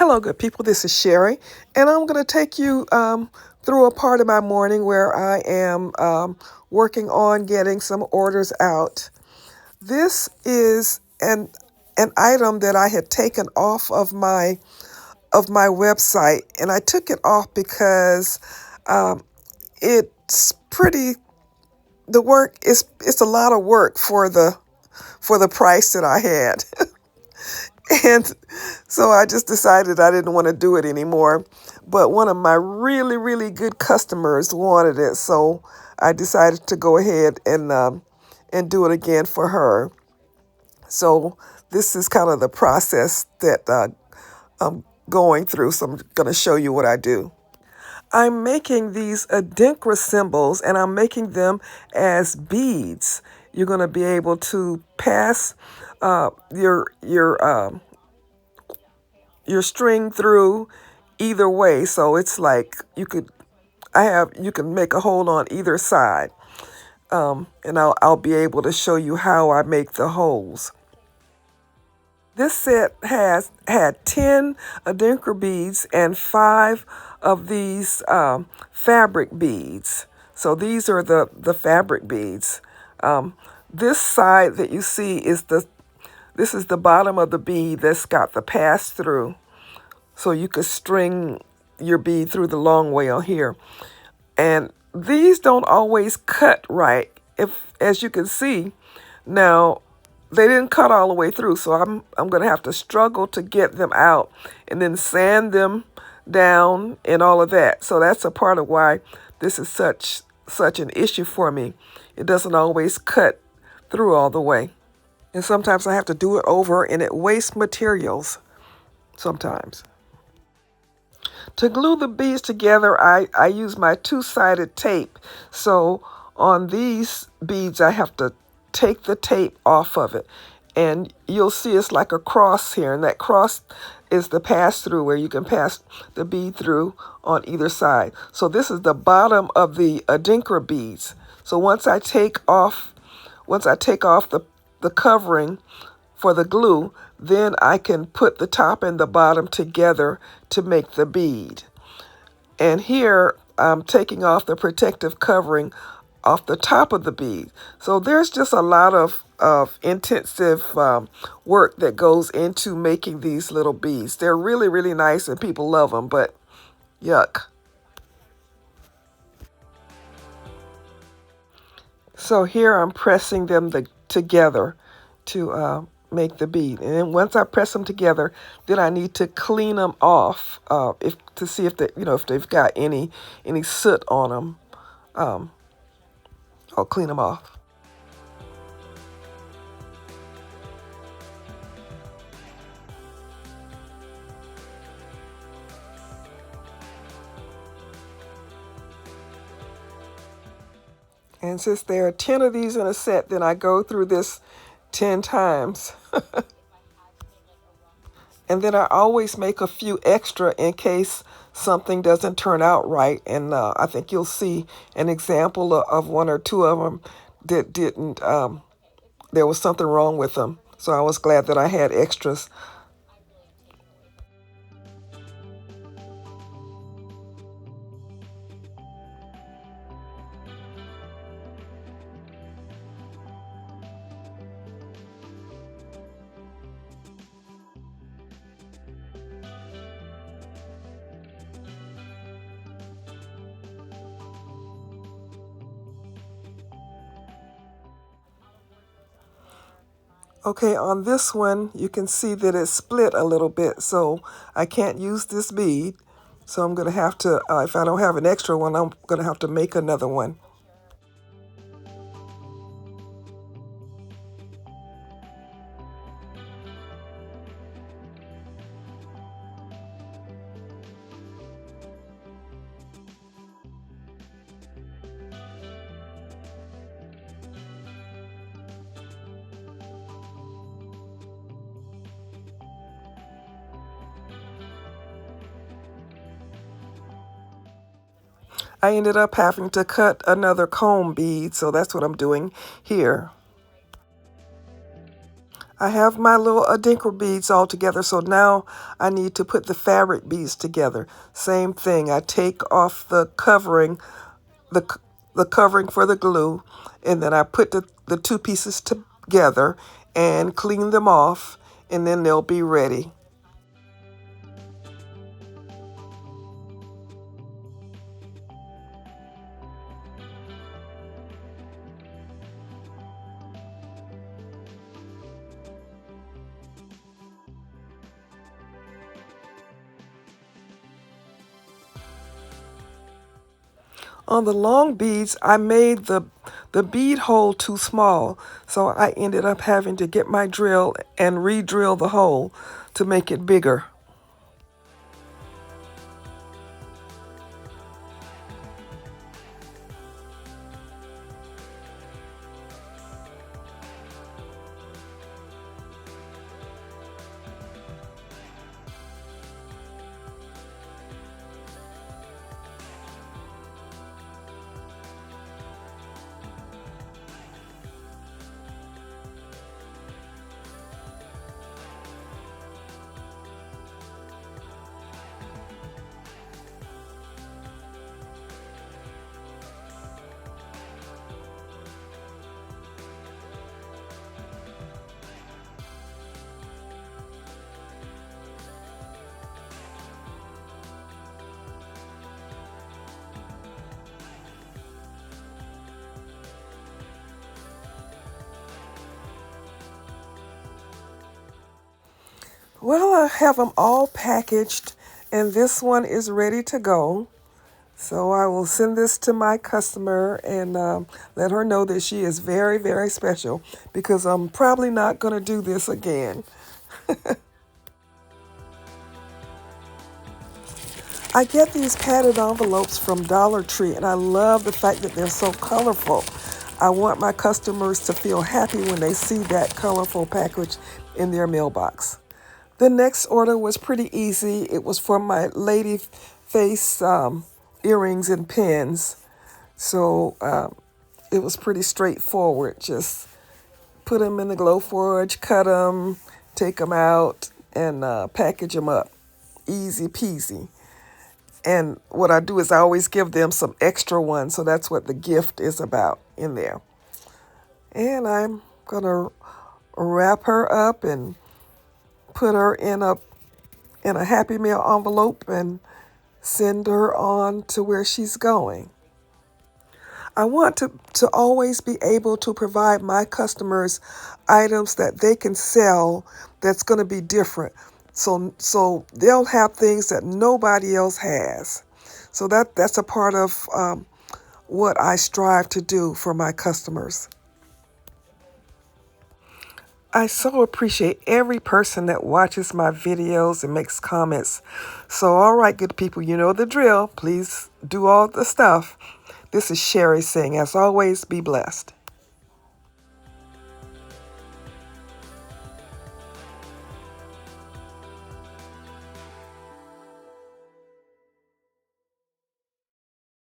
Hello, good people. This is Sherry, and I'm going to take you through a part of my morning where I am working on getting some orders out. This is an item that I had taken off of my website, and I took it off because um, it's pretty. The work is it's a lot of work for the price that I had. And so I just decided I didn't want to do it anymore. But one of my really, really good customers wanted it. So I decided to go ahead and do it again for her. So this is kind of the process that I'm going through. So I'm going to show you what I do. I'm making these Adinkra symbols, and I'm making them as beads. You're going to be able to pass your string through either way. So it's like you can make a hole on either side. And I'll be able to show you how I make the holes. This set had 10 Adinkra beads and 5 of these fabric beads. So these are the fabric beads. This side that you see this is the bottom of the bead that's got the pass through. So you could string your bead through the long way on here. And these don't always cut right. As you can see, now they didn't cut all the way through, so I'm going to have to struggle to get them out and then sand them down and all of that. So that's a part of why this is such an issue for me. It doesn't always cut through all the way. And sometimes I have to do it over, and it wastes materials sometimes. To glue the beads together, I use my two-sided tape. So on these beads, I have to take the tape off of it. And you'll see it's like a cross here. And that cross is the pass-through where you can pass the bead through on either side. So this is the bottom of the Adinkra beads. So once I take off the covering for the glue, then I can put the top and the bottom together to make the bead. And here I'm taking off the protective covering off the top of the bead. So there's just a lot of intensive work that goes into making these little beads. They're really, really nice and people love them, but yuck. So here I'm pressing them together to make the bead. And then once I press them together, then I need to clean them off to see if if they've got any soot on them. I'll clean them off. And since there are 10 of these in a set, then I go through this 10 times. And then I always make a few extra in case something doesn't turn out right. And I think you'll see an example of one or two of them that didn't, there was something wrong with them. So I was glad that I had extras. Okay, on this one, you can see that it's split a little bit, so I can't use this bead. So I'm going to have to, if I don't have an extra one, I'm going to have to make another one. I ended up having to cut another comb bead, so that's what I'm doing here. I have my little Adinkra beads all together, so now I need to put the fabric beads together. Same thing. I take off the, the covering for the glue, and then I put the two pieces together and clean them off, and then they'll be ready. On the long beads, I made the bead hole too small, so I ended up having to get my drill and re-drill the hole to make it bigger. Well, I have them all packaged, and this one is ready to go. So I will send this to my customer and let her know that she is very, very special because I'm probably not going to do this again. I get these padded envelopes from Dollar Tree, and I love the fact that they're so colorful. I want my customers to feel happy when they see that colorful package in their mailbox. The next order was pretty easy. It was for my lady face earrings and pins. So it was pretty straightforward. Just put them in the glow forge, cut them, take them out, and package them up. Easy peasy. And what I do is I always give them some extra ones. So that's what the gift is about in there. And I'm going to wrap her up and put her in a Happy Meal envelope and send her on to where she's going. I want to always be able to provide my customers items that they can sell that's going to be different. So they'll have things that nobody else has. So that's a part of what I strive to do for my customers. I so appreciate every person that watches my videos and makes comments. So, all right, good people, you know the drill. Please do all the stuff. This is Sherry saying, as always, be blessed.